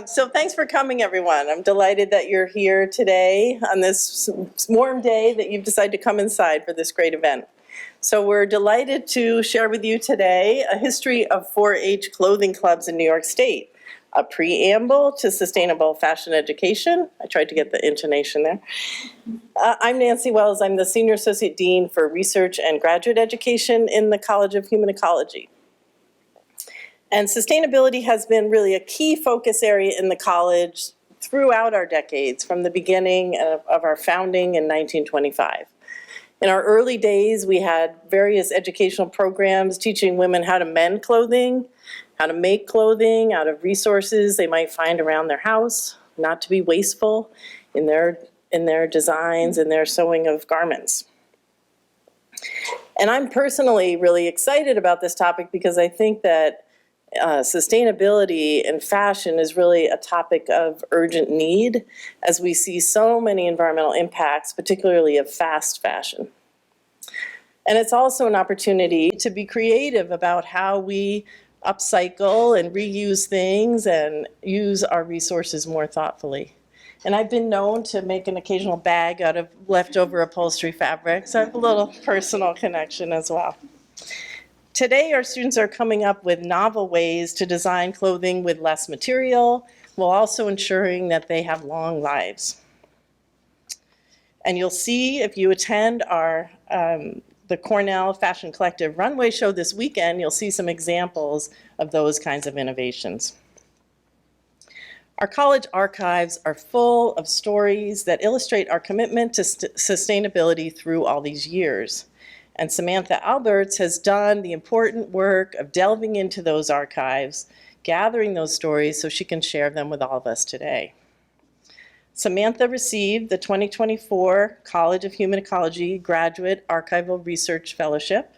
So thanks for coming, everyone. I'm delighted that you're here today on this warm day that you've decided to come inside for this great event. So we're delighted to share with you today a history of 4-H clothing clubs in New York State, a preamble to sustainable fashion education. I tried to get the intonation there. I'm Nancy Wells. I'm the Senior Associate Dean for Research and Graduate Education in the College of Human Ecology. And sustainability has been really a key focus area in the college throughout our decades, from the beginning of our founding in 1925. In our early days, we had various educational programs teaching women how to mend clothing, how to make clothing out of resources they might find around their house, not to be wasteful in their designs and their sewing of garments. And I'm personally really excited about this topic because I think that sustainability in fashion is really a topic of urgent need as we see so many environmental impacts, particularly of fast fashion. And it's also an opportunity to be creative about how we upcycle and reuse things and use our resources more thoughtfully. And I've been known to make an occasional bag out of leftover upholstery fabric, so I have a little personal connection as well. Today, our students are coming up with novel ways to design clothing with less material, while also ensuring that they have long lives. And you'll see if you attend our the Cornell Fashion Collective runway show this weekend, you'll see some examples of those kinds of innovations. Our college archives are full of stories that illustrate our commitment to sustainability through all these years. And Samantha Alberts has done the important work of delving into those archives, gathering those stories so she can share them with all of us today. Samantha received the 2024 College of Human Ecology Graduate Archival Research Fellowship,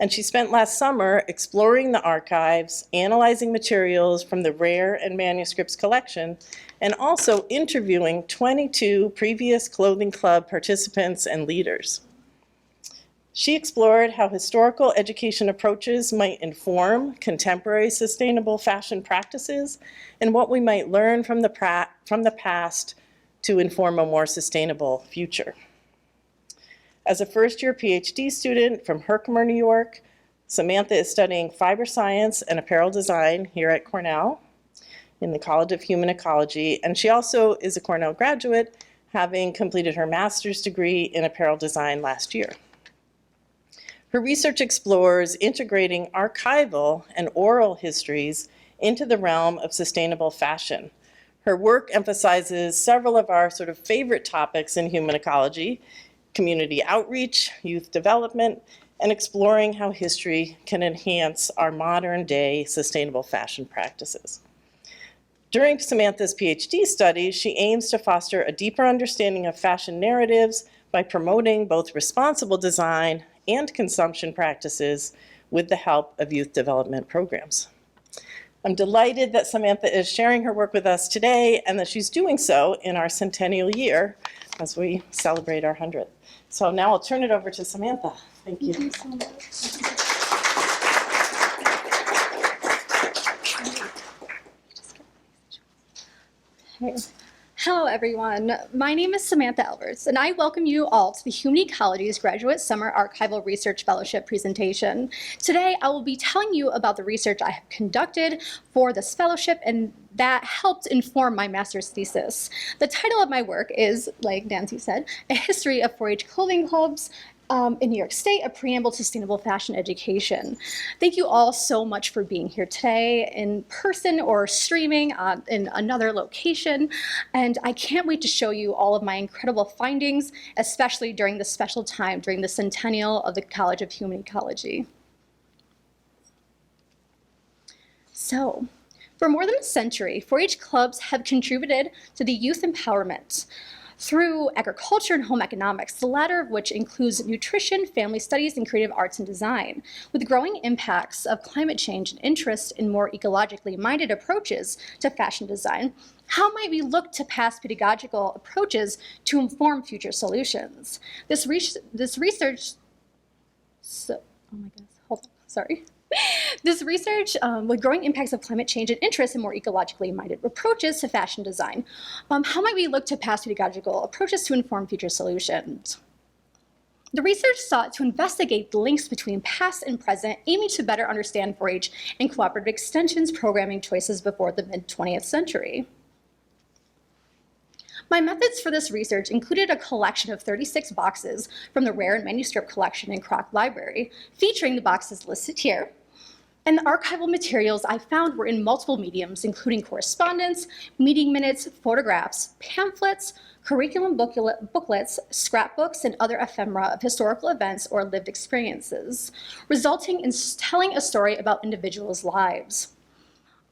and she spent last summer exploring the archives, analyzing materials from the Rare and Manuscripts collection, and also interviewing 22 previous clothing club participants and leaders. She explored how historical education approaches might inform contemporary sustainable fashion practices and what we might learn from the past to inform a more sustainable future. As a first-year PhD student from Herkimer, New York, Samantha is studying fiber science and apparel design here at Cornell in the College of Human Ecology, and she also is a Cornell graduate, having completed her master's degree in apparel design last year. Her research explores integrating archival and oral histories into the realm of sustainable fashion. Her work emphasizes several of our sort of favorite topics in human ecology: community outreach, youth development, and exploring how history can enhance our modern day sustainable fashion practices. During Samantha's PhD studies, she aims to foster a deeper understanding of fashion narratives by promoting both responsible design and consumption practices with the help of youth development programs. I'm delighted that Samantha is sharing her work with us today and that she's doing so in our centennial year as we celebrate our 100th. So now I'll turn it over to Samantha. Thank you. Thank you so much. Okay. Hello, everyone. My name is Samantha Alberts, and I welcome you all to the Human Ecology's Graduate Summer Archival Research Fellowship presentation. Today, I will be telling you about the research I have conducted for this fellowship and that helped inform my master's thesis. The title of my work is, like Nancy said, A History of 4-H Clothing Clubs in New York State, a preamble to sustainable fashion education. Thank you all so much for being here today in person or streaming in another location. And I can't wait to show you all of my incredible findings, especially during this special time, during the centennial of the College of Human Ecology. So, for more than a century, 4-H clubs have contributed to the youth empowerment through agriculture and home economics, the latter of which includes nutrition, family studies, and creative arts and design. With growing impacts of climate change and interest in more ecologically minded approaches to fashion design, how might we look to past pedagogical approaches to inform future solutions? This research, oh my goodness, hold on, sorry. This research, with growing impacts of climate change and interest in more ecologically minded approaches to fashion design, how might we look to past ecological approaches to inform future solutions? The research sought to investigate the links between past and present, aiming to better understand 4-H and cooperative extension's programming choices before the mid-20th century. My methods for this research included a collection of 36 boxes from the Rare and Manuscript collection in Mann Library, featuring the boxes listed here. And the archival materials I found were in multiple mediums, including correspondence, meeting minutes, photographs, pamphlets, curriculum booklets, scrapbooks, and other ephemera of historical events or lived experiences, resulting in telling a story about individuals' lives.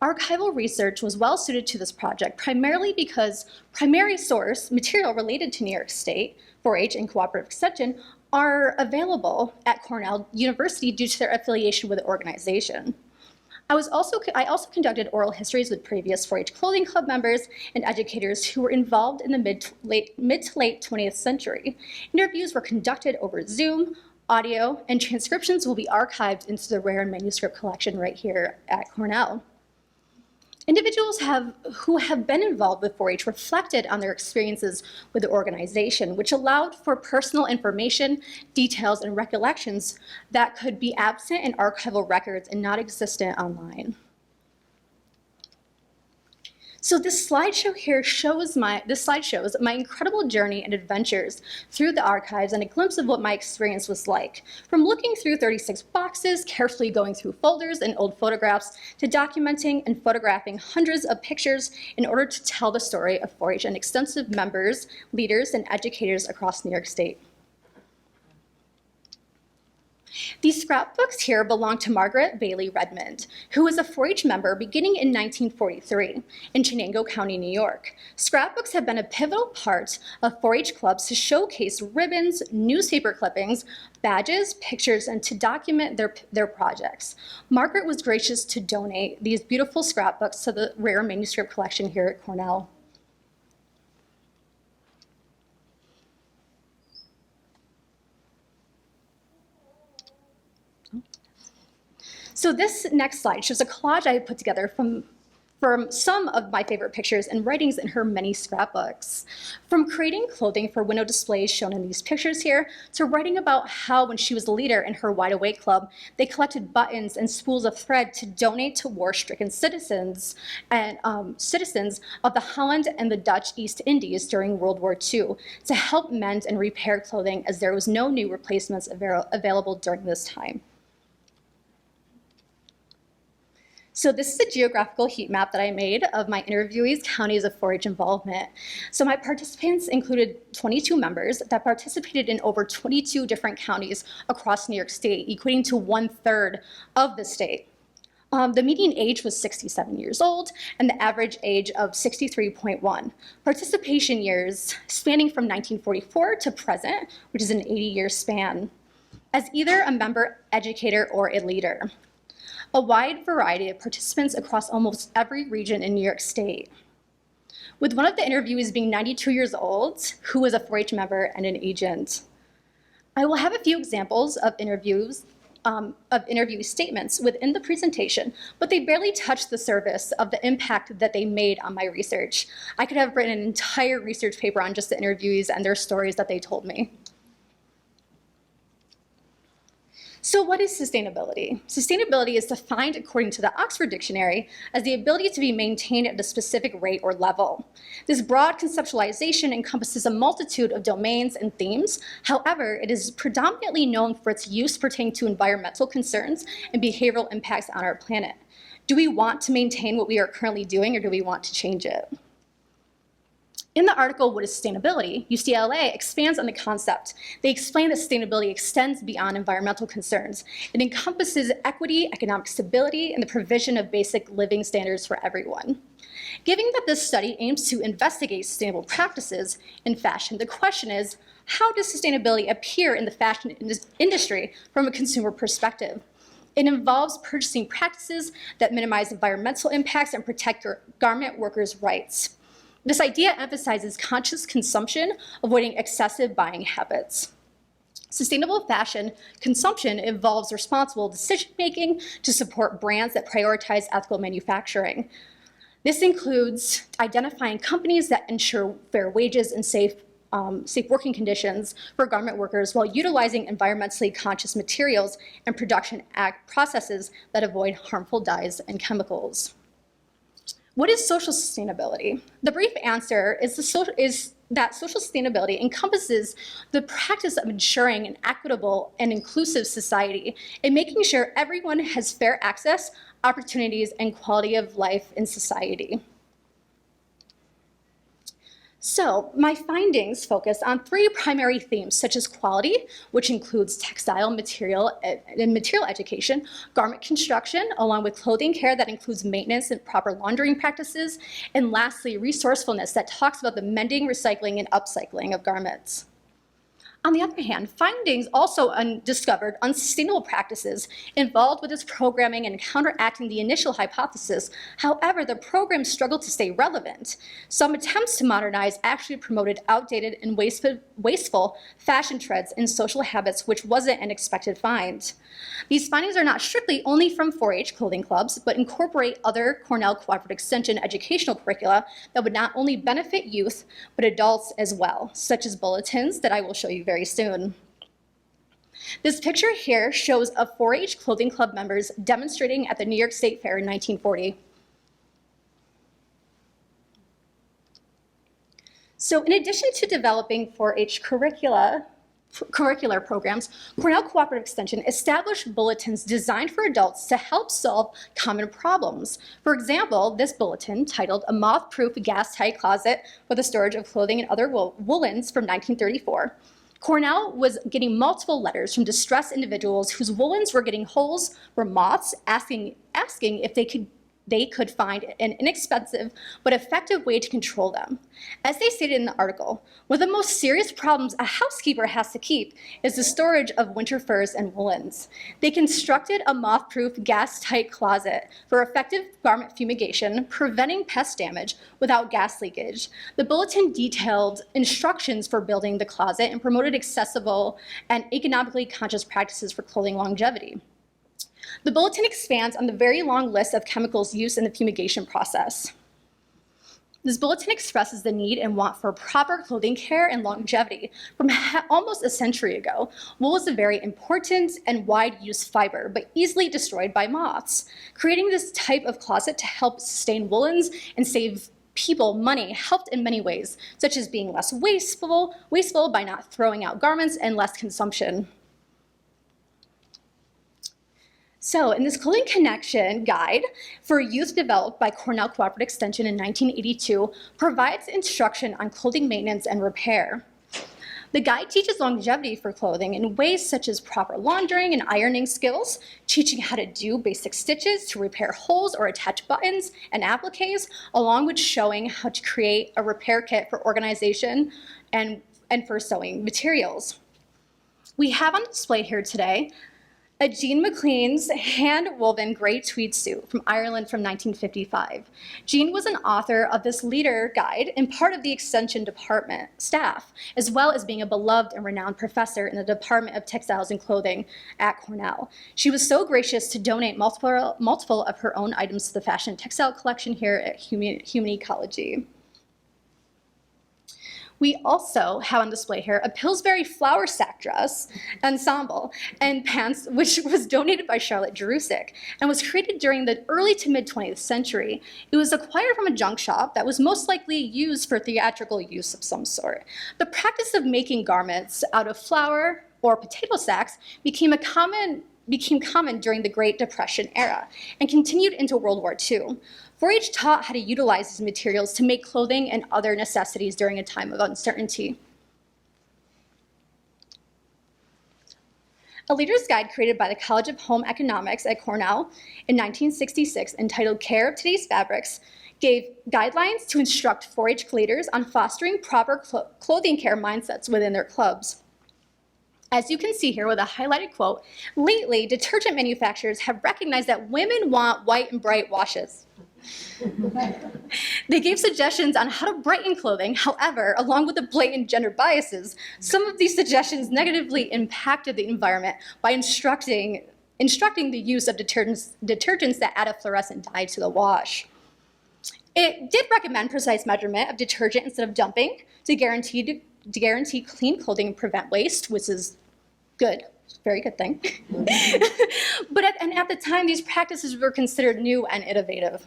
Archival research was well suited to this project, primarily because primary source material related to New York State, 4-H and cooperative extension, are available at Cornell University due to their affiliation with the organization. I also conducted oral histories with previous 4-H clothing club members and educators who were involved in the mid to late 20th century. Interviews were conducted over Zoom, audio, and transcriptions will be archived into the Rare and Manuscript collection right here at Cornell. Individuals who have been involved with 4-H reflected on their experiences with the organization, which allowed for personal information, details, and recollections that could be absent in archival records and not existent online. So this slideshow here shows my incredible journey and adventures through the archives and a glimpse of what my experience was like. From looking through 36 boxes, carefully going through folders and old photographs, to documenting and photographing hundreds of pictures in order to tell the story of 4-H and extensive members, leaders, and educators across New York State. These scrapbooks here belong to Margaret Bailey Redmond, who was a 4-H member beginning in 1943 in Chenango County, New York. Scrapbooks have been a pivotal part of 4-H clubs to showcase ribbons, newspaper clippings, badges, pictures, and to document their projects. Margaret was gracious to donate these beautiful scrapbooks to the Rare Manuscript collection here at Cornell. So this next slide shows a collage I put together from some of my favorite pictures and writings in her many scrapbooks. From creating clothing for window displays shown in these pictures here, to writing about how when she was a leader in her Wide Awake Club, they collected buttons and spools of thread to donate to war-stricken citizens of the Holland and the Dutch East Indies during World War II to help mend and repair clothing as there was no new replacements available during this time. So this is a geographical heat map that I made of my interviewees' counties of 4-H involvement. So my participants included 22 members that participated in over 22 different counties across New York State, equating to 1/3 of the state. The median age was 67 years old and the average age of 63.1. Participation years spanning from 1944 to present, which is an 80-year span, as either a member, educator, or a leader. A wide variety of participants across almost every region in New York State, with one of the interviewees being 92 years old, who was a 4-H member and an agent. I will have a few examples of interview statements within the presentation, but they barely touch the surface of the impact that they made on my research. I could have written an entire research paper on just the interviewees and their stories that they told me. So what is sustainability? Sustainability is defined according to the Oxford Dictionary as the ability to be maintained at a specific rate or level. This broad conceptualization encompasses a multitude of domains and themes. However, it is predominantly known for its use pertaining to environmental concerns and behavioral impacts on our planet. Do we want to maintain what we are currently doing, or do we want to change it? In the article, What is Sustainability?, UCLA expands on the concept. They explain that sustainability extends beyond environmental concerns. It encompasses equity, economic stability, and the provision of basic living standards for everyone. Given that this study aims to investigate sustainable practices in fashion, the question is, how does sustainability appear in the fashion industry from a consumer perspective? It involves purchasing practices that minimize environmental impacts and protect garment workers' rights. This idea emphasizes conscious consumption, avoiding excessive buying habits. Sustainable fashion consumption involves responsible decision-making to support brands that prioritize ethical manufacturing. This includes identifying companies that ensure fair wages and safe working conditions for garment workers while utilizing environmentally conscious materials and production processes that avoid harmful dyes and chemicals. What is social sustainability? The brief answer is that social sustainability encompasses the practice of ensuring an equitable and inclusive society and making sure everyone has fair access, opportunities, and quality of life in society. So my findings focus on three primary themes, such as quality, which includes textile material and material education, garment construction, along with clothing care that includes maintenance and proper laundering practices, and lastly, resourcefulness that talks about the mending, recycling, and upcycling of garments. On the other hand, findings also discovered unsustainable practices involved with this programming and counteracting the initial hypothesis. However, the program struggled to stay relevant. Some attempts to modernize actually promoted outdated and wasteful fashion trends and social habits, which wasn't an expected find. These findings are not strictly only from 4-H clothing clubs, but incorporate other Cornell Cooperative Extension educational curricula that would not only benefit youth, but adults as well, such as bulletins that I will show you very soon. This picture here shows of 4-H clothing club members demonstrating at the New York State Fair in 1940. So in addition to developing 4-H curricular programs, Cornell Cooperative Extension established bulletins designed for adults to help solve common problems. For example, this bulletin, titled A Moth-Proof Gas-Tight Closet for the Storage of Clothing and Other Woolens from 1934, Cornell was getting multiple letters from distressed individuals whose woolens were getting holes from moths, asking if they could find an inexpensive but effective way to control them. As they stated in the article, one of the most serious problems a housekeeper has to keep is the storage of winter furs and woolens. They constructed a moth-proof, gas-tight closet for effective garment fumigation, preventing pest damage without gas leakage. The bulletin detailed instructions for building the closet and promoted accessible and economically conscious practices for clothing longevity. The bulletin expands on the very long list of chemicals used in the fumigation process. This bulletin expresses the need and want for proper clothing care and longevity. From almost a century ago, wool is a very important and wide-use fiber, but easily destroyed by moths. Creating this type of closet to help sustain woolens and save people money helped in many ways, such as being less wasteful by not throwing out garments and less consumption. So in this Clothing Connection guide for youth developed by Cornell Cooperative Extension in 1982 provides instruction on clothing maintenance and repair. The guide teaches longevity for clothing in ways such as proper laundering and ironing skills, teaching how to do basic stitches to repair holes or attach buttons and appliques, along with showing how to create a repair kit for organization and for sewing materials. We have on display here today a Jean McLean's hand-woven gray tweed suit from Ireland from 1955. Jean was an author of this leader guide and part of the Extension Department staff, as well as being a beloved and renowned professor in the Department of Textiles and Clothing at Cornell. She was so gracious to donate multiple of her own items to the fashion and textile collection here at Human Ecology. We also have on display here a Pillsbury flower sack dress ensemble and pants, which was donated by Charlotte Jerusik and was created during the early to mid 20th century. It was acquired from a junk shop that was most likely used for theatrical use of some sort. The practice of making garments out of flour or potato sacks became common during the Great Depression era and continued into World War II. 4-H taught how to utilize these materials to make clothing and other necessities during a time of uncertainty. A leader's guide created by the College of Home Economics at Cornell in 1966 entitled Care of Today's Fabrics gave guidelines to instruct 4-H leaders on fostering proper clothing care mindsets within their clubs. As you can see here with a highlighted quote, lately detergent manufacturers have recognized that women want white and bright washes. They gave suggestions on how to brighten clothing. However, along with the blatant gender biases, some of these suggestions negatively impacted the environment by instructing the use of detergents that add a fluorescent dye to the wash. It did recommend precise measurement of detergent instead of dumping to guarantee clean clothing and prevent waste, which is good, very good thing. But at the time, these practices were considered new and innovative.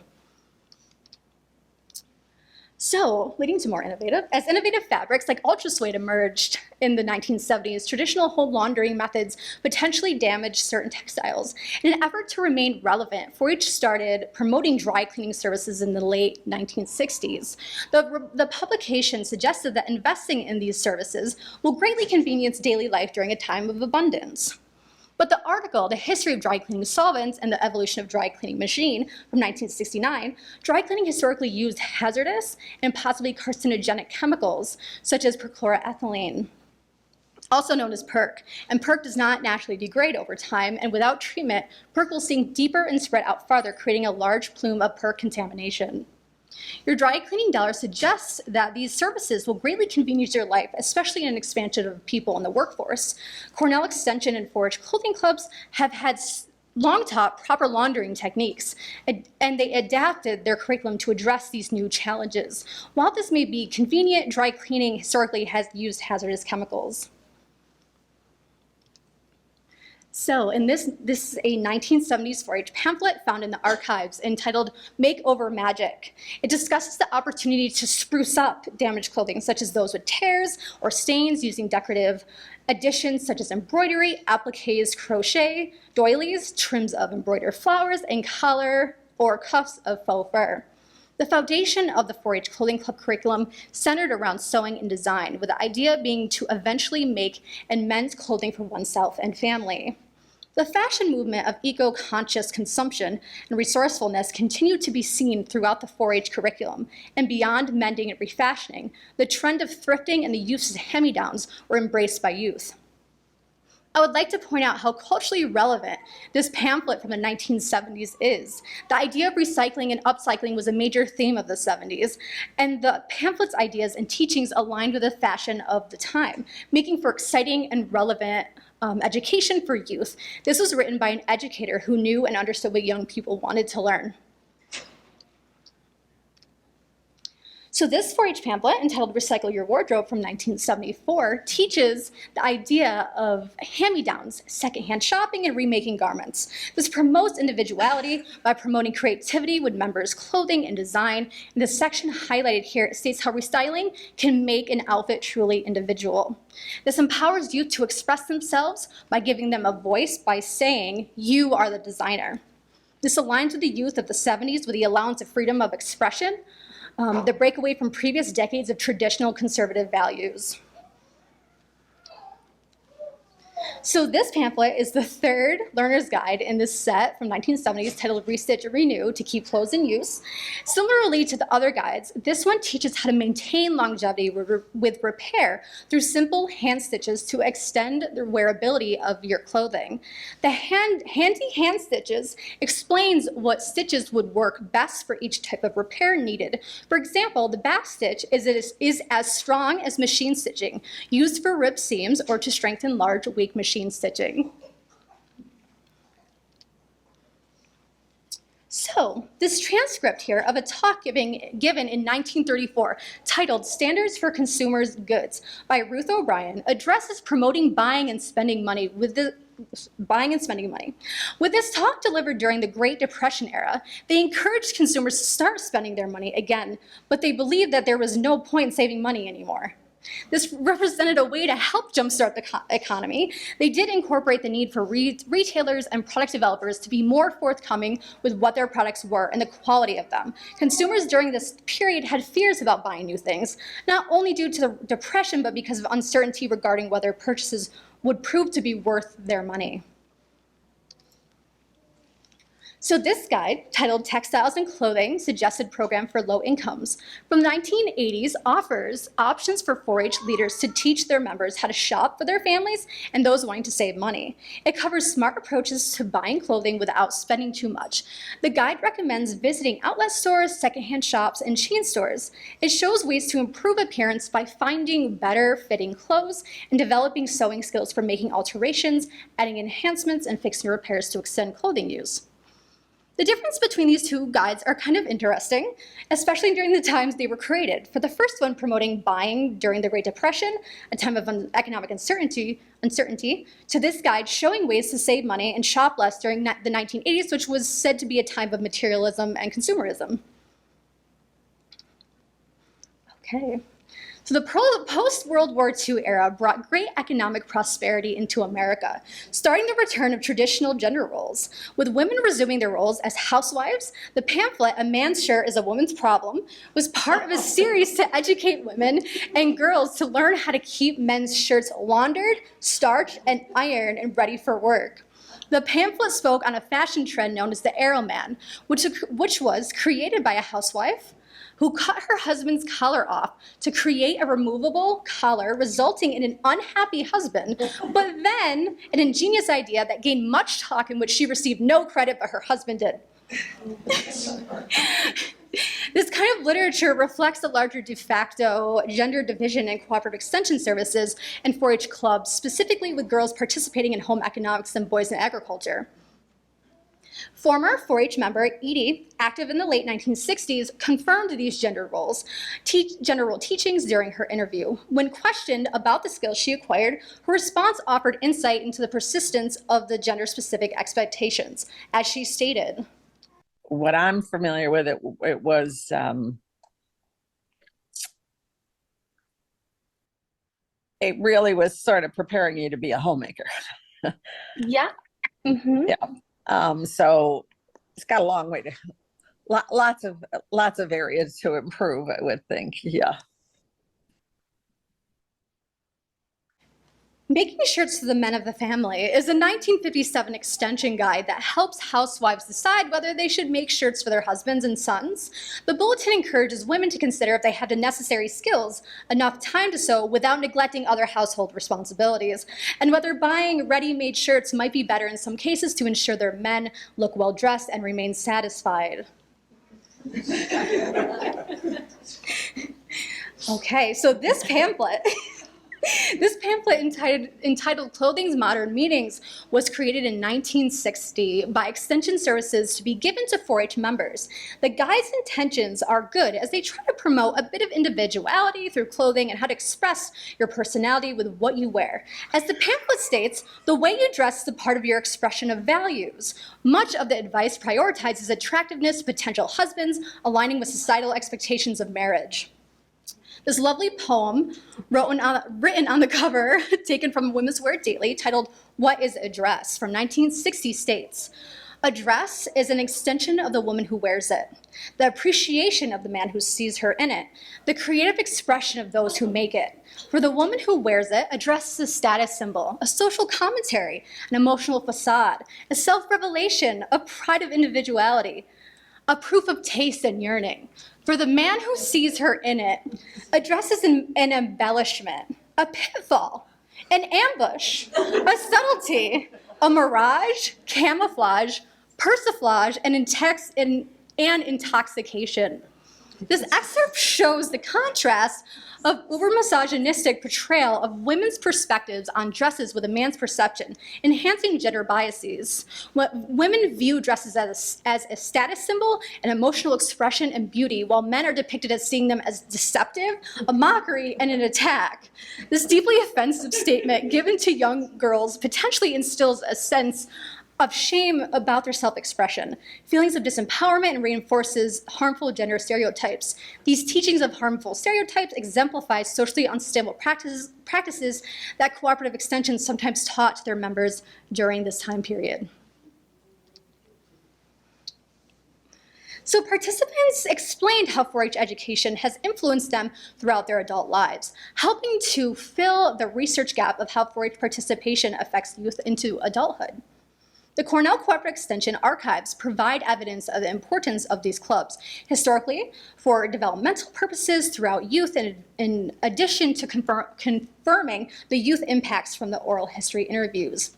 So, leading to more innovative, as innovative fabrics like ultrasuede emerged in the 1970s, traditional home laundering methods potentially damaged certain textiles. In an effort to remain relevant, 4-H started promoting dry cleaning services in the late 1960s. The publication suggested that investing in these services will greatly convenience daily life during a time of abundance. But the article, The History of Dry Cleaning Solvents and the Evolution of Dry Cleaning Machine from 1969, dry cleaning historically used hazardous and possibly carcinogenic chemicals, such as perchloroethylene, also known as perc. And perc does not naturally degrade over time, and without treatment, perc will sink deeper and spread out farther, creating a large plume of perc contamination. Your dry cleaning dollar suggests that these services will greatly convenience your life, especially in an expansion of people in the workforce. Cornell Extension and 4-H clothing clubs have had long taught proper laundering techniques, and they adapted their curriculum to address these new challenges. While this may be convenient, dry cleaning historically has used hazardous chemicals. So, this is a 1970s 4-H pamphlet found in the archives entitled Makeover Magic. It discusses the opportunity to spruce up damaged clothing, such as those with tears or stains, using decorative additions such as embroidery, appliques, crochet, doilies, trims of embroidered flowers, and collar or cuffs of faux fur. The foundation of the 4-H Clothing Club curriculum centered around sewing and design, with the idea being to eventually make and mend clothing for oneself and family. The fashion movement of eco-conscious consumption and resourcefulness continued to be seen throughout the 4-H curriculum, and beyond mending and refashioning, the trend of thrifting and the use of hand-me-downs were embraced by youth. I would like to point out how culturally relevant this pamphlet from the 1970s is. The idea of recycling and upcycling was a major theme of the 70s, and the pamphlet's ideas and teachings aligned with the fashion of the time, making for exciting and relevant education for youth. This was written by an educator who knew and understood what young people wanted to learn. So this 4-H pamphlet, entitled Recycle Your Wardrobe from 1974, teaches the idea of hand-me-downs, secondhand shopping, and remaking garments. This promotes individuality by promoting creativity with members' clothing and design. And the section highlighted here states how restyling can make an outfit truly individual. This empowers youth to express themselves by giving them a voice by saying, "You are the designer." This aligns with the youth of the 70s with the allowance of freedom of expression, the breakaway from previous decades of traditional conservative values. So this pamphlet is the third learner's guide in this set from 1970s titled Restitch and Renew to keep clothes in use. Similarly to the other guides, this one teaches how to maintain longevity with repair through simple hand stitches to extend the wearability of your clothing. The handy hand stitches explains what stitches would work best for each type of repair needed. For example, the back stitch is as strong as machine stitching, used for ripped seams or to strengthen large, weak machine stitching. So, this transcript here of a talk given in 1934 titled Standards for Consumers' Goods by Ruth O'Brien addresses promoting buying and spending money. With this talk delivered during the Great Depression era, they encouraged consumers to start spending their money again, but they believed that there was no point in saving money anymore. This represented a way to help jumpstart the economy. They did incorporate the need for retailers and product developers to be more forthcoming with what their products were and the quality of them. Consumers during this period had fears about buying new things, not only due to the Depression, but because of uncertainty regarding whether purchases would prove to be worth their money. So this guide, titled Textiles and Clothing, Suggested Program for Low Incomes, from the 1980s offers options for 4-H leaders to teach their members how to shop for their families and those wanting to save money. It covers smart approaches to buying clothing without spending too much. The guide recommends visiting outlet stores, secondhand shops, and chain stores. It shows ways to improve appearance by finding better fitting clothes and developing sewing skills for making alterations, adding enhancements, and fixing repairs to extend clothing use. The difference between these two guides are kind of interesting, especially during the times they were created. For the first one, promoting buying during the Great Depression, a time of economic uncertainty, to this guide showing ways to save money and shop less during the 1980s, which was said to be a time of materialism and consumerism. Okay. So the post-World War II era brought great economic prosperity into America, starting the return of traditional gender roles. With women resuming their roles as housewives, the pamphlet, A Man's Shirt is a Woman's Problem, was part of a series to educate women and girls to learn how to keep men's shirts laundered, starched, and ironed and ready for work. The pamphlet spoke on a fashion trend known as the Arrow Man, which was created by a housewife who cut her husband's collar off to create a removable collar, resulting in an unhappy husband, but then an ingenious idea that gained much talk in which she received no credit, but her husband did. This kind of literature reflects the larger de facto gender division in cooperative extension services and 4-H clubs, specifically with girls participating in home economics and boys in agriculture. Former 4-H member Edie, active in the late 1960s, confirmed these gender role teachings during her interview. When questioned about the skills she acquired, her response offered insight into the persistence of the gender-specific expectations. As she stated, what I'm familiar with, it was it really was sort of preparing you to be a homemaker. yeah. Mm-hmm. Yeah. So it's got a long way to, lots of areas to improve, I would think. Yeah. Making Shirts for the Men of the Family is a 1957 extension guide that helps housewives decide whether they should make shirts for their husbands and sons. The bulletin encourages women to consider if they have the necessary skills, enough time to sew without neglecting other household responsibilities, and whether buying ready-made shirts might be better in some cases to ensure their men look well-dressed and remain satisfied. Okay, so this pamphlet entitled Clothing's Modern Meanings was created in 1960 by Extension Services to be given to 4-H members. The guide's intentions are good as they try to promote a bit of individuality through clothing and how to express your personality with what you wear. As the pamphlet states, the way you dress is a part of your expression of values. Much of the advice prioritizes attractiveness to potential husbands, aligning with societal expectations of marriage. This lovely poem, written on the cover, taken from Women's Wear Daily, titled What is a Dress? From 1960 states, a dress is an extension of the woman who wears it, the appreciation of the man who sees her in it, the creative expression of those who make it. For the woman who wears it, a dress is a status symbol, a social commentary, an emotional facade, a self-revelation, a pride of individuality, a proof of taste and yearning. For the man who sees her in it, a dress is an embellishment, a pitfall, an ambush, a subtlety, a mirage, camouflage, persiflage, and intoxication. This excerpt shows the contrast of over-misogynistic portrayal of women's perspectives on dresses with a man's perception, enhancing gender biases. What women view dresses as a status symbol, an emotional expression, and beauty, while men are depicted as seeing them as deceptive, a mockery, and an attack. This deeply offensive statement given to young girls potentially instills a sense of shame about their self-expression, feelings of disempowerment, and reinforces harmful gender stereotypes. These teachings of harmful stereotypes exemplify socially unstable practices that cooperative extensions sometimes taught to their members during this time period. So participants explained how 4-H education has influenced them throughout their adult lives, helping to fill the research gap of how 4-H participation affects youth into adulthood. The Cornell Cooperative Extension archives provide evidence of the importance of these clubs, historically, for developmental purposes throughout youth, and in addition to confirming the youth impacts from the oral history interviews.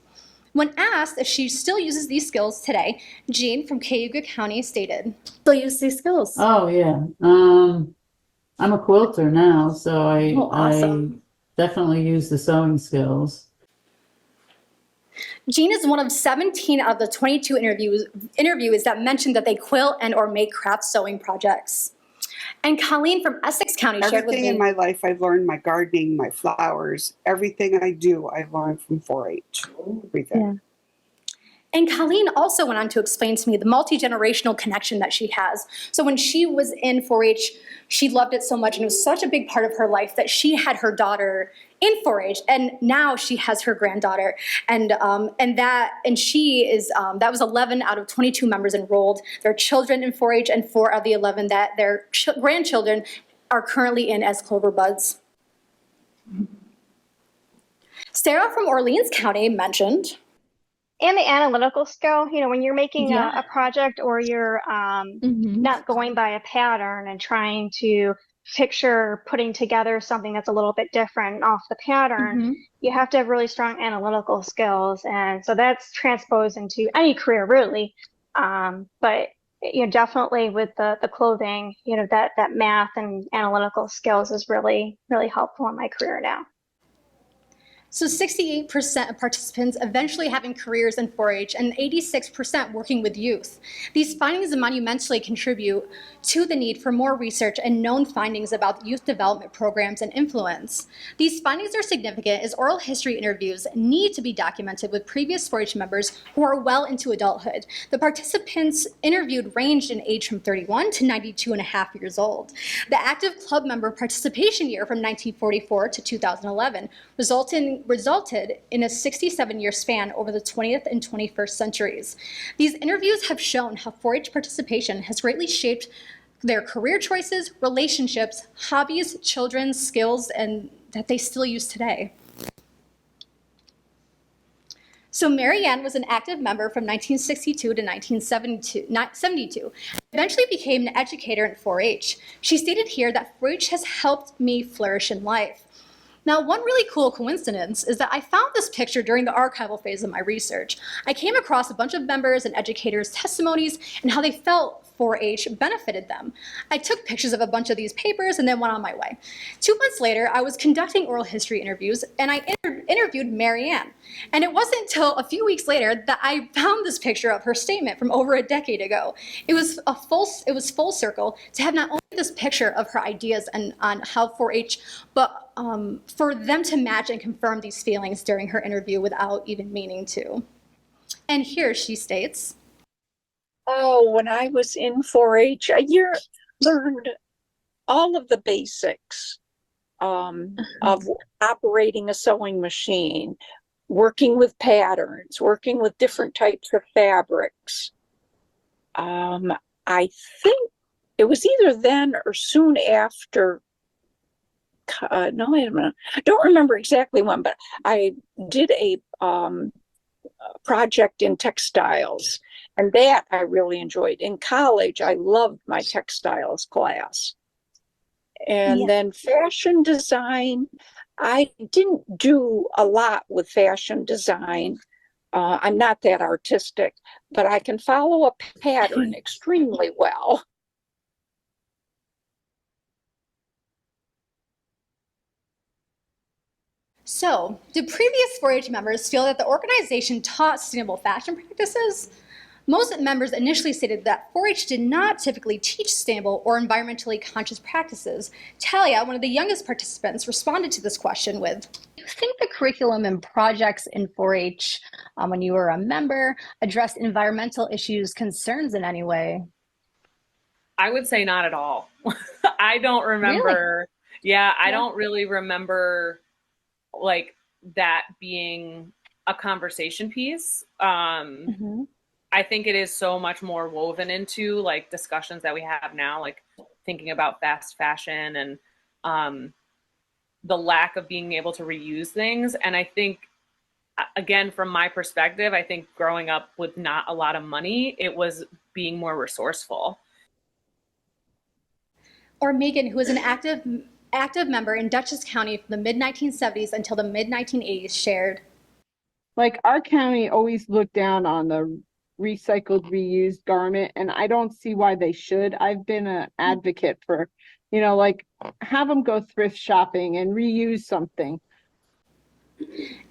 When asked if she still uses these skills today, Jean from Cayuga County stated, "Still use these skills." Oh yeah. I'm a quilter now, so Awesome. I definitely use the sewing skills. Jean is one of 17 of the 22 interviewees that mentioned that they quilt and or make craft sewing projects. And Colleen from Essex County shared with Everything me. in my life I've learned, my gardening, my flowers, everything I do, I've learned from 4-H. Everything. Yeah. And Colleen also went on to explain to me the multi-generational connection that she has. So when she was in 4-H, she loved it so much, and it was such a big part of her life that she had her daughter in 4-H, and now she has her granddaughter, and she is that was 11 out of 22 members enrolled. There are children in 4-H, and 4 of the 11 that their grandchildren are currently in as clover buds. Sarah from Orleans County mentioned. And the analytical skill, you know, when you're making a project, or you're not going by a pattern and trying to picture putting together something that's a little bit different off the pattern, you have to have really strong analytical skills. And so that's transposed into any career, really. But you know, definitely with the clothing, you know, that math and analytical skills is really, really helpful in my career now. So 68% of participants eventually having careers in 4-H and 86% working with youth. These findings monumentally contribute to the need for more research and known findings about youth development programs and influence. These findings are significant as oral history interviews need to be documented with previous 4-H members who are well into adulthood. The participants interviewed ranged in age from 31 to 92 and a half years old. The active club member participation year from 1944 to 2011 resulted in a 67-year span over the 20th and 21st centuries. These interviews have shown how 4-H participation has greatly shaped their career choices, relationships, hobbies, children, skills, and that they still use today. So Mary Ann was an active member from 1962 to 1972. Eventually became an educator in 4-H. She stated here that 4-H has helped me flourish in life. Now, one really cool coincidence is that I found this picture during the archival phase of my research. I came across a bunch of members and educators' testimonies and how they felt 4-H benefited them. I took pictures of a bunch of these papers and then went on my way. 2 months later, I was conducting oral history interviews, and I interviewed Mary Ann. And it wasn't until a few weeks later that I found this picture of her statement from over a decade ago. It was full circle to have not only this picture of her ideas and on how 4-H, but for them to match and confirm these feelings during her interview without even meaning to. And here she states, "Oh, when I was in 4-H, I learned all of the basics of operating a sewing machine, working with patterns, working with different types of fabrics. I think it was either then or soon after. No, wait a minute. I don't remember exactly when, but I did a project in textiles, and that I really enjoyed. In college, I loved my textiles class. And then fashion design, I didn't do a lot with fashion design. I'm not that artistic, but I can follow a pattern extremely well. so do previous 4-H members feel that the organization taught sustainable fashion practices? Most members initially stated that 4-H did not typically teach sustainable or environmentally conscious practices. Talia, one of the youngest participants, responded to this question with, "Do you think the curriculum and projects in 4-H, when you were a member, addressed environmental issues, concerns in any way?" I would say not at all. I don't remember. Really? Yeah, I don't really remember like that being a conversation piece. I think it is so much more woven into like discussions that we have now, like thinking about fast fashion and the lack of being able to reuse things. And I think again, from my perspective, I think growing up with not a lot of money, it was being more resourceful. Or Megan, who was an active member in Dutchess County from the mid-1970s until the mid-1980s, shared. Like, our county always looked down on the recycled, reused garment, and I don't see why they should. I've been an advocate for, like, have them go thrift shopping and reuse something.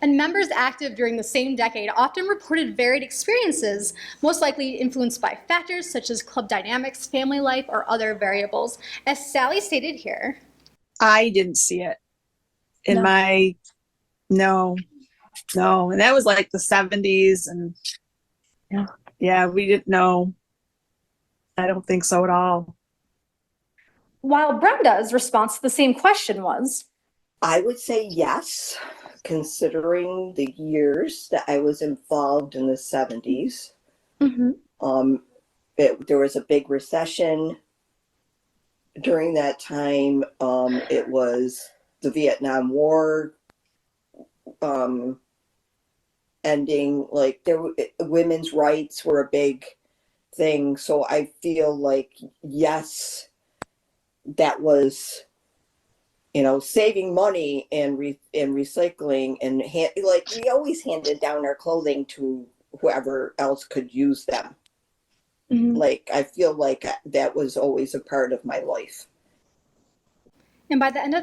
And members active during the same decade often reported varied experiences, most likely influenced by factors such as club dynamics, family life, or other variables. As Sally stated here. I didn't see it in no. And that was like the 70s, and yeah, we didn't know. I don't think so at all. While Brenda's response to the same question was, I would say yes, considering the years that I was involved in the 70s. Mm-hmm. There was a big recession during that time. It was the Vietnam War ending. Like, women's rights were a big thing. So I feel like, yes, that was, saving money and recycling, and like, we always handed down our clothing to whoever else could use them. Mm-hmm. Like, I feel like that was always a part of my life. And by the end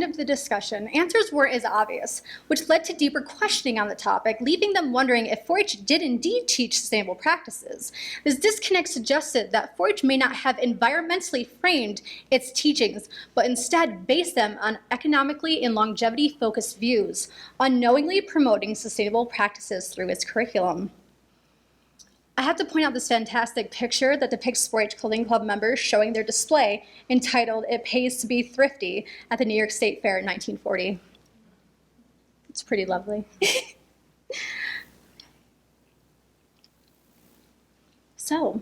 of the discussion, answers weren't as obvious, which led to deeper questioning on the topic, leaving them wondering if 4-H did indeed teach sustainable practices. This disconnect suggested that 4-H may not have environmentally framed its teachings, but instead based them on economically and longevity-focused views, unknowingly promoting sustainable practices through its curriculum. I have to point out this fantastic picture that depicts 4-H Clothing Club members showing their display entitled "It Pays to Be Thrifty" at the New York State Fair in 1940. It's pretty lovely. So,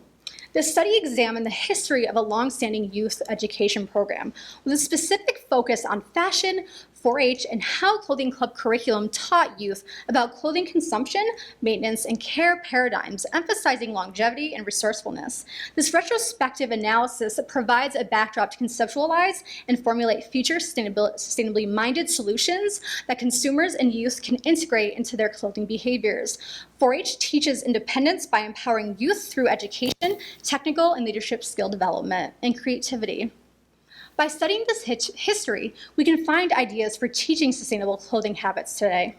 this study examined the history of a long-standing youth education program with a specific focus on fashion, 4-H, and how Clothing Club curriculum taught youth about clothing consumption, maintenance, and care paradigms, emphasizing longevity and resourcefulness. This retrospective analysis provides a backdrop to conceptualize and formulate future sustainably minded solutions that consumers and youth can integrate into their clothing behaviors. 4-H teaches independence by empowering youth through education, technical and leadership skill development, and creativity. By studying this history, we can find ideas for teaching sustainable clothing habits today.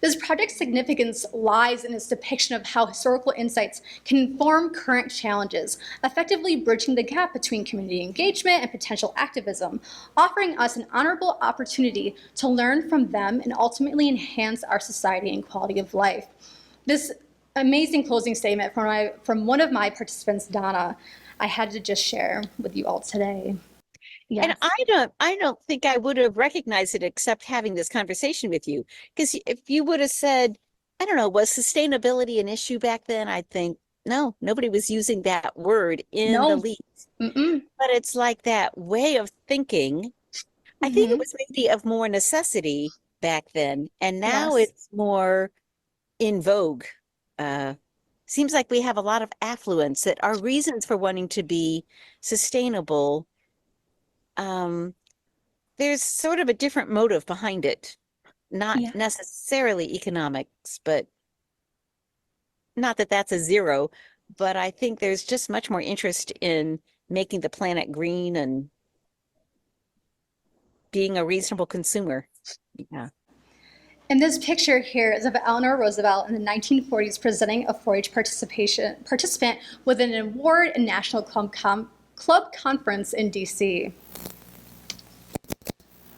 This project's significance lies in its depiction of how historical insights can inform current challenges, effectively bridging the gap between community engagement and potential activism, offering us an honorable opportunity to learn from them and ultimately enhance our society and quality of life. This amazing closing statement from one of my participants, Donna, I had to just share with you all today. Yes. And I don't think I would have recognized it except having this conversation with you. Because if you would have said, I don't know, was sustainability an issue back then? I think, no, nobody was using that word in the least. But it's like that way of thinking. I think it was maybe of more necessity back then. And now it's more in vogue. Seems like we have a lot of affluence that our reasons for wanting to be sustainable. There's sort of a different motive behind it, not necessarily economics, but not that that's a zero, but I think there's just much more interest in making the planet green and being a reasonable consumer. Yeah. And this picture here is of Eleanor Roosevelt in the 1940s presenting a 4-H participant with an award in National Club Conference in DC.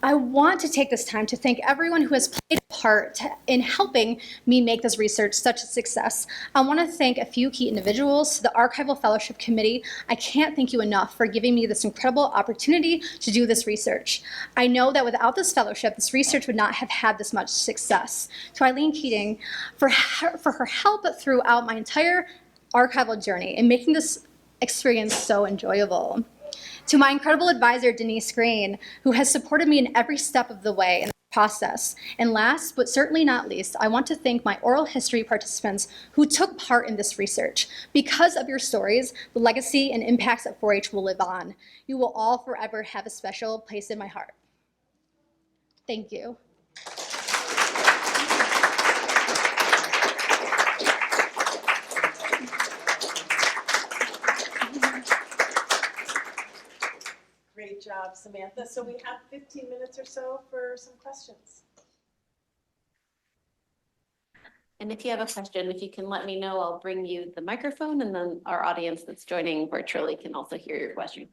I want to take this time to thank everyone who has played a part in helping me make this research such a success. I want to thank a few key individuals, the Archival Fellowship Committee. I can't thank you enough for giving me this incredible opportunity to do this research. I know that without this fellowship, this research would not have had this much success. To Eileen Keating for her help throughout my entire archival journey in making this experience so enjoyable. To my incredible advisor, Denise Green, who has supported me in every step of the way. process. And last, but certainly not least, I want to thank my oral history participants who took part in this research. Because of your stories, the legacy and impacts of 4-H will live on. You will all forever have a special place in my heart. Thank you. Great job, Samantha. So we have 15 minutes or so for some questions. And if you have a question, if you can let me know, I'll bring you the microphone, and then our audience that's joining virtually can also hear your question.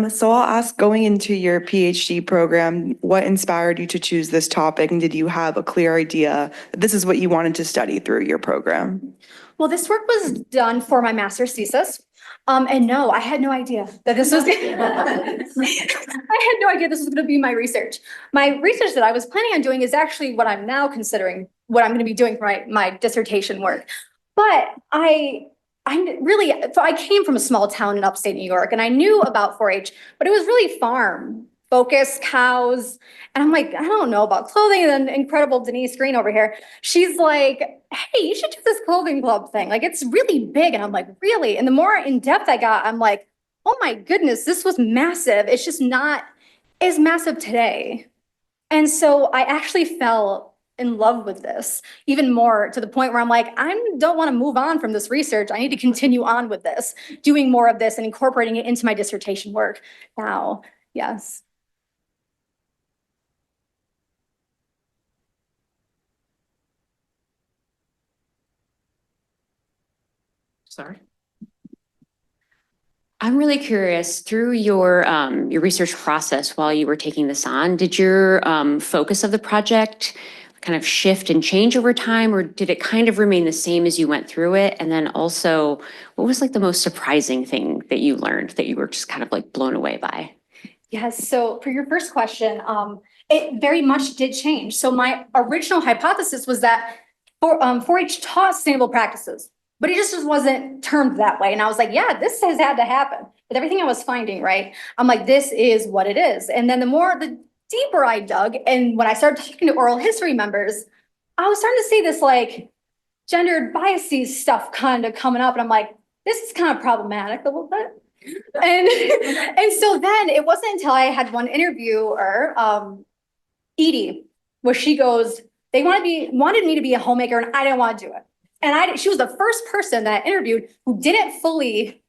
So I'll ask, going into your PhD program, what inspired you to choose this topic, and did you have a clear idea that this is what you wanted to study through your program? Well, this work was done for my master's thesis. And no, I had no idea that this was, I had no idea this was going to be my research. My research that I was planning on doing is actually what I'm now considering what I'm going to be doing for my dissertation work. But I came from a small town in upstate New York, and I knew about 4-H, but it was really farm focused, cows. And I'm like, I don't know about clothing. And then incredible Denise Green over here, she's like, hey, you should do this clothing club thing. Like, it's really big. And I'm like, really? And the more in depth I got, I'm like, oh my goodness, this was massive. It's just not as massive today. And so I actually fell in love with this even more, to the point where I'm like, I don't want to move on from this research. I need to continue on with this, doing more of this and incorporating it into my dissertation work now. Yes. Sorry. I'm really curious, through your research process while you were taking this on, did your focus of the project kind of shift and change over time, or did it kind of remain the same as you went through it? And then also, what was like the most surprising thing that you learned that you were just kind of like blown away by? Yes, so for your first question, it very much did change. So my original hypothesis was that 4-H taught sustainable practices, but it just wasn't termed that way. And I was like, yeah, this has had to happen. With everything I was finding, right? I'm like, this is what it is. And then the deeper I dug, and when I started talking to oral history members, I was starting to see this like gendered biases stuff kind of coming up. And I'm like, this is kind of problematic a little bit. And so then it wasn't until I had one interviewer, Edie, where she goes, they wanted me to be a homemaker, and I didn't want to do it. And she was the first person that I interviewed who didn't fully,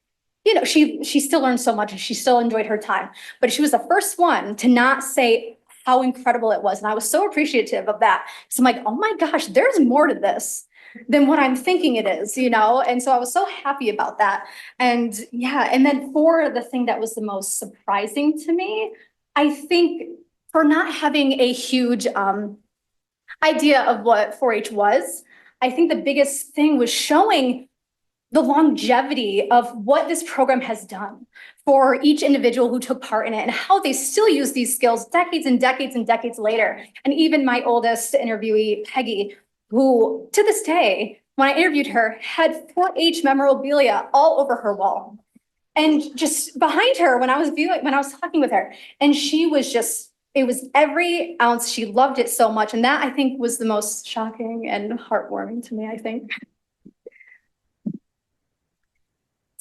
she still learned so much and she still enjoyed her time, but she was the first one to not say how incredible it was. And I was so appreciative of that. So I'm like, oh my gosh, there's more to this than what I'm thinking it is, And so I was so happy about that. And yeah, and then for the thing that was the most surprising to me, I think for not having a huge idea of what 4-H was, I think the biggest thing was showing the longevity of what this program has done for each individual who took part in it, and how they still use these skills decades and decades and decades later. And even my oldest interviewee, Peggy, who to this day, when I interviewed her, had 4-H memorabilia all over her wall. And just behind her, when I was talking with her, and she was just, it was every ounce. She loved it so much. And that, I think, was the most shocking and heartwarming to me, I think.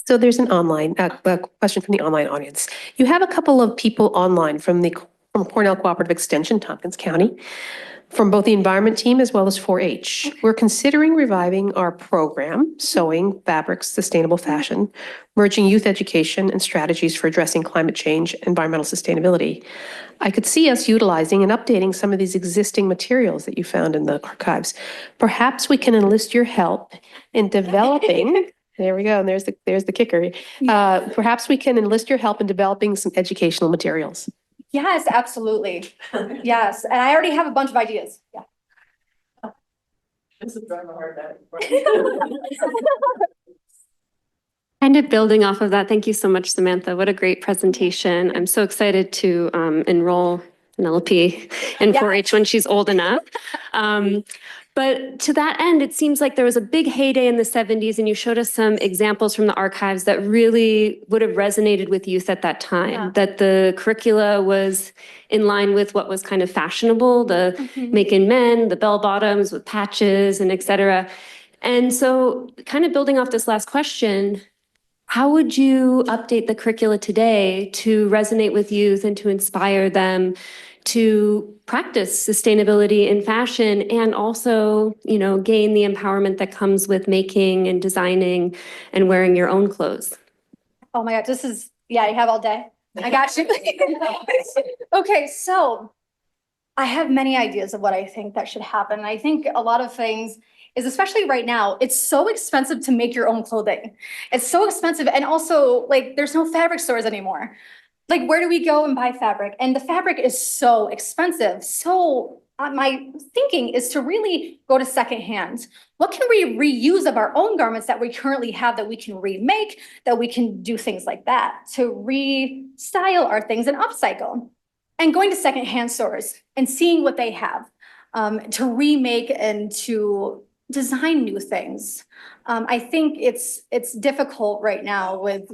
So there's an online question from the online audience. You have a couple of people online from Cornell Cooperative Extension, Tompkins County, from both the environment team as well as 4-H. We're considering reviving our program, Sewing, Fabrics, Sustainable Fashion, merging youth education and strategies for addressing climate change, environmental sustainability. I could see us utilizing and updating some of these existing materials that you found in the archives. Perhaps we can enlist your help in developing, there we go, and there's the kicker. Perhaps we can enlist your help in developing some educational materials. Yes, absolutely. Yes, and I already have a bunch of ideas. Yeah. Kind of building off of that, thank you so much, Samantha. What a great presentation. I'm so excited to enroll Penelope in 4-H when she's old enough. But to that end, it seems like there was a big heyday in the 70s, and you showed us some examples from the archives that really would have resonated with youth at that time, that the curricula was in line with what was kind of fashionable, the making men, the bell bottoms with patches and et cetera. And so kind of building off this last question, how would you update the curricula today to resonate with youth and to inspire them to practice sustainability in fashion and also, you know, gain the empowerment that comes with making and designing and wearing your own clothes? Oh my God, this is, yeah, you have all day. I got you. Okay, so I have many ideas of what I think that should happen. I think a lot of things is, especially right now, it's so expensive to make your own clothing. It's so expensive. And also, like, there's no fabric stores anymore. Like, where do we go and buy fabric? And the fabric is so expensive. So my thinking is to really go to secondhand. What can we reuse of our own garments that we currently have that we can remake, that we can do things like that to restyle our things and upcycle? And going to secondhand stores and seeing what they have to remake and to design new things. I think it's difficult right now with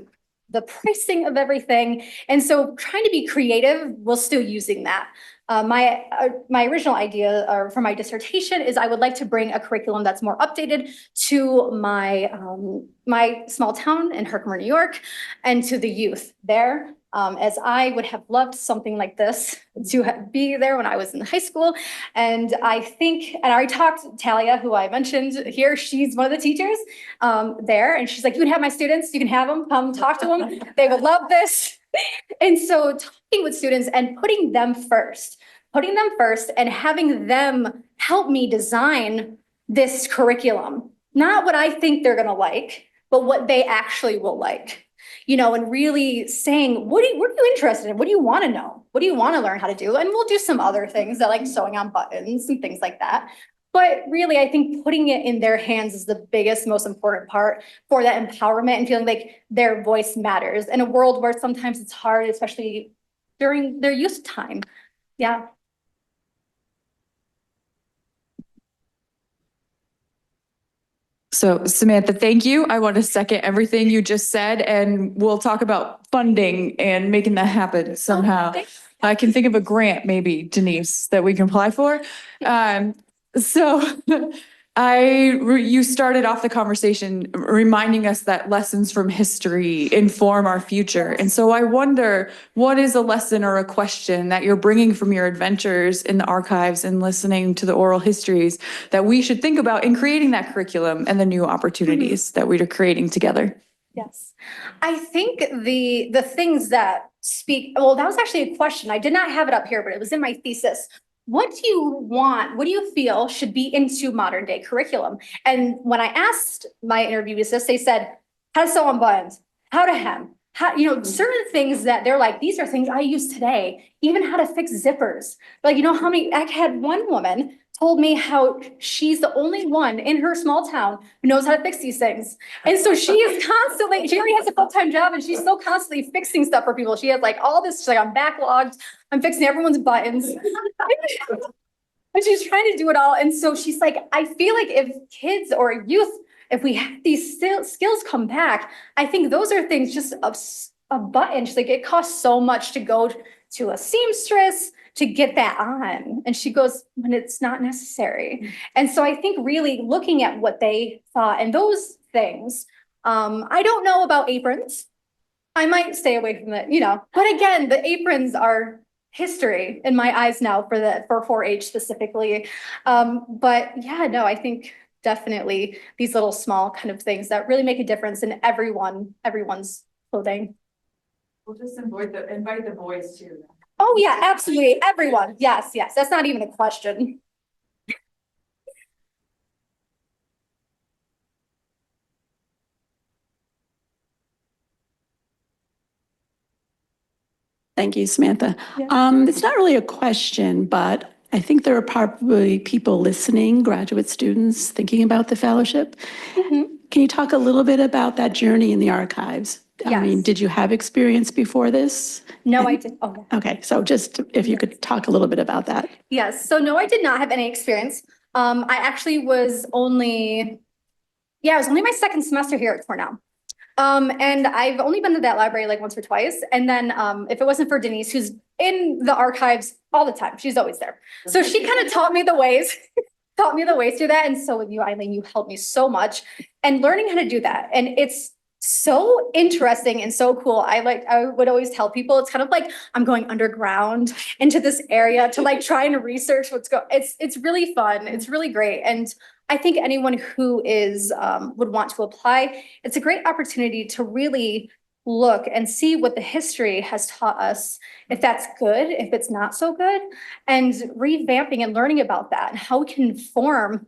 the pricing of everything. And so trying to be creative while still using that. My original idea for my dissertation is I would like to bring a curriculum that's more updated to my my small town in Herkimer, New York, and to the youth there. As I would have loved something like this to be there when I was in high school. And I think, and I already talked to Talia, who I mentioned here, she's one of the teachers there. And she's like, you can have my students, you can have them, come talk to them. They would love this. And so talking with students and putting them first and having them help me design this curriculum, not what I think they're gonna like, but what they actually will like. You know, and really saying, what are you interested in? What do you want to know? What do you want to learn how to do? And we'll do some other things that like sewing on buttons and things like that. But really, I think putting it in their hands is the biggest, most important part for that empowerment and feeling like their voice matters in a world where sometimes it's hard, especially during their youth time. Yeah. So Samantha, thank you. I want to second everything you just said, and we'll talk about funding and making that happen somehow. I can think of a grant maybe, Denise, that we can apply for. You started off the conversation reminding us that lessons from history inform our future. And so I wonder, what is a lesson or a question that you're bringing from your adventures in the archives and listening to the oral histories that we should think about in creating that curriculum and the new opportunities that we are creating together? Yes, I think the things that speak, well, that was actually a question. I did not have it up here, but it was in my thesis. What do you want? What do you feel should be into modern day curriculum? And when I asked my interviewees this, they said, how to sew on buttons, how to hem, how, you know, certain things that they're like, these are things I use today, even how to fix zippers. Like, you know, how many, I had one woman told me how she's the only one in her small town who knows how to fix these things. And so she is constantly, she already has a full-time job and she's still constantly fixing stuff for people. She has like all this, she's like, I'm backlogged, I'm fixing everyone's buttons. And she's trying to do it all. And so she's like, I feel like if kids or youth, if we have these skills come back, I think those are things just a button. She's like, it costs so much to go to a seamstress to get that on. And she goes, when it's not necessary. And so I think really looking at what they thought and those things, I don't know about aprons. I might stay away from it, you know, but again, the aprons are history in my eyes now for 4-H specifically. But yeah, no, I think definitely these little small kind of things that really make a difference in everyone's clothing. We'll just invite the boys too. Oh yeah, absolutely. Everyone. Yes, yes. That's not even a question. Thank you, Samantha. It's not really a question, but I think there are probably people listening, graduate students thinking about the fellowship. Can you talk a little bit about that journey in the archives? I mean, did you have experience before this? No, I didn't. Okay. Okay, so just if you could talk a little bit about that. Yes. So no, I did not have any experience. I actually was only, it was only my second semester here at Cornell. And I've only been to that library like once or twice. And then if it wasn't for Denise, who's in the archives all the time, she's always there. So she kind of taught me the ways, through that. And so with you, Eileen, you helped me so much and learning how to do that. And it's so interesting and so cool. I would always tell people, it's kind of like I'm going underground into this area to like try and research it's really fun. It's really great. And I think anyone who is would want to apply, it's a great opportunity to really look and see what the history has taught us, if that's good, if it's not so good, and revamping and learning about that and how we can inform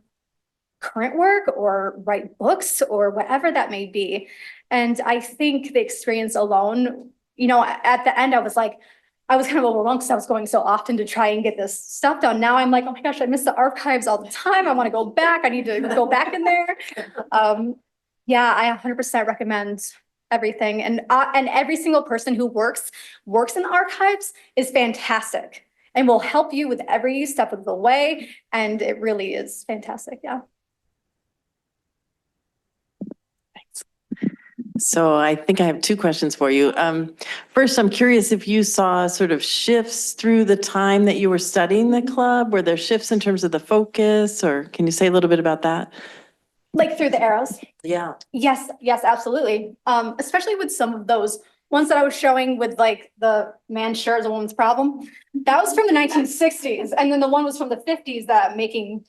current work or write books or whatever that may be. And I think the experience alone, at the end, I was kind of overwhelmed because I was going so often to try and get this stuff done. Now I'm like, oh my gosh, I miss the archives all the time. I want to go back. I need to go back in there. I 100% recommend everything. And every single person who works in the archives is fantastic and will help you with every step of the way. And it really is fantastic. Yeah. So I think I have two questions for you. First, I'm curious if you saw sort of shifts through the time that you were studying the club. Were there shifts in terms of the focus, or can you say a little bit about that? Like through the arrows? Yeah. Yes, absolutely. Especially with some of those ones that I was showing with like the man sure is a woman's problem. That was from the 1960s. And then the one was from the 50s that making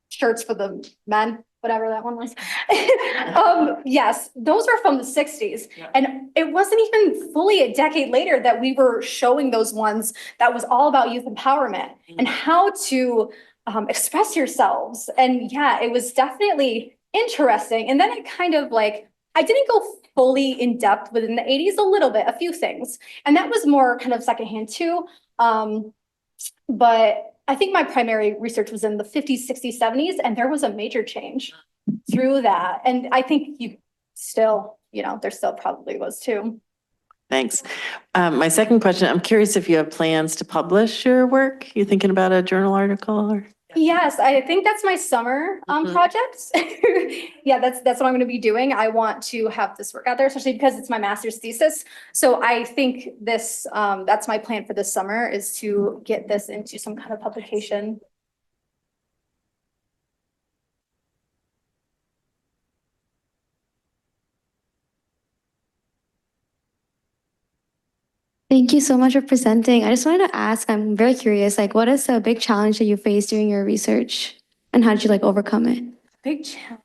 shirts for the men, whatever that one was. Yes, those were from the 60s. Yeah. And it wasn't even fully a decade later that we were showing those ones that was all about youth empowerment and how to express yourselves. And yeah, it was definitely interesting. And then it kind of like, I didn't go fully in depth within the 80s, a little bit, a few things. And that was more kind of secondhand too. But I think my primary research was in the 50s, 60s, 70s, and there was a major change through that. And I think there still probably was too. Thanks. My second question, I'm curious if you have plans to publish your work. You thinking about a journal article? Or? Yes, I think that's my summer project. Yeah, that's what I'm going to be doing. I want to have this work out there, especially because it's my master's thesis. So I think this, that's my plan for this summer, is to get this into some kind of publication. Thank you so much for presenting. I just wanted to ask, I'm very curious, what is a big challenge that you faced during your research and how did you overcome it? Big challenge.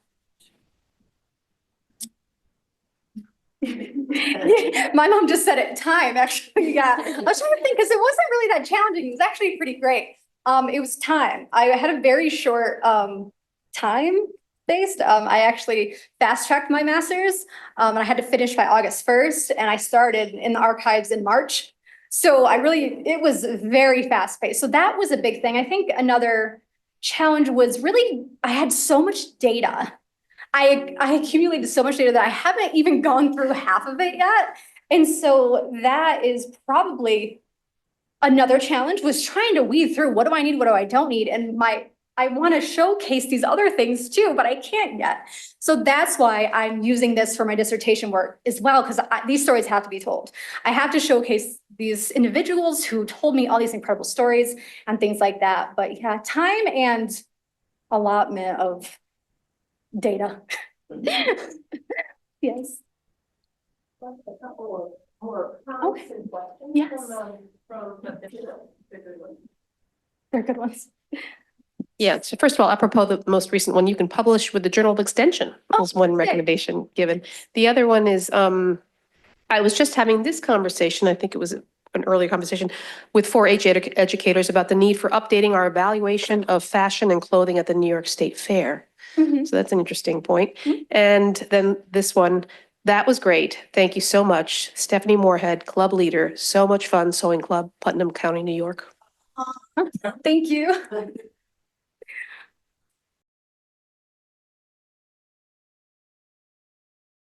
My mom just said it, time, actually. Yeah, I was trying to think because it wasn't really that challenging. It was actually pretty great. It was time. I had a very short time based. I actually fast tracked my master's and I had to finish by August 1st and I started in the archives in March. So it was very fast paced. So that was a big thing. I think another challenge was really, I had so much data. I accumulated so much data that I haven't even gone through half of it yet. And so that is probably another challenge, was trying to weed through what do I need, what do I don't need. And I want to showcase these other things too, but I can't yet. So that's why I'm using this for my dissertation work as well, because these stories have to be told. I have to showcase these individuals who told me all these incredible stories and things like that. But yeah, time and allotment of data. Yes. Okay. Yes. They're good ones. Yeah, so first of all, apropos the most recent one, you can publish with the Journal of Extension. Was one recommendation given. The other one is, I was just having this conversation, I think it was an earlier conversation, with 4-H educators about the need for updating our evaluation of fashion and clothing at the New York State Fair. So that's an interesting point. And then this one, that was great. Thank you so much. Stephanie Moorhead, club leader, so much fun, Sewing Club, Putnam County, New York. Thank you.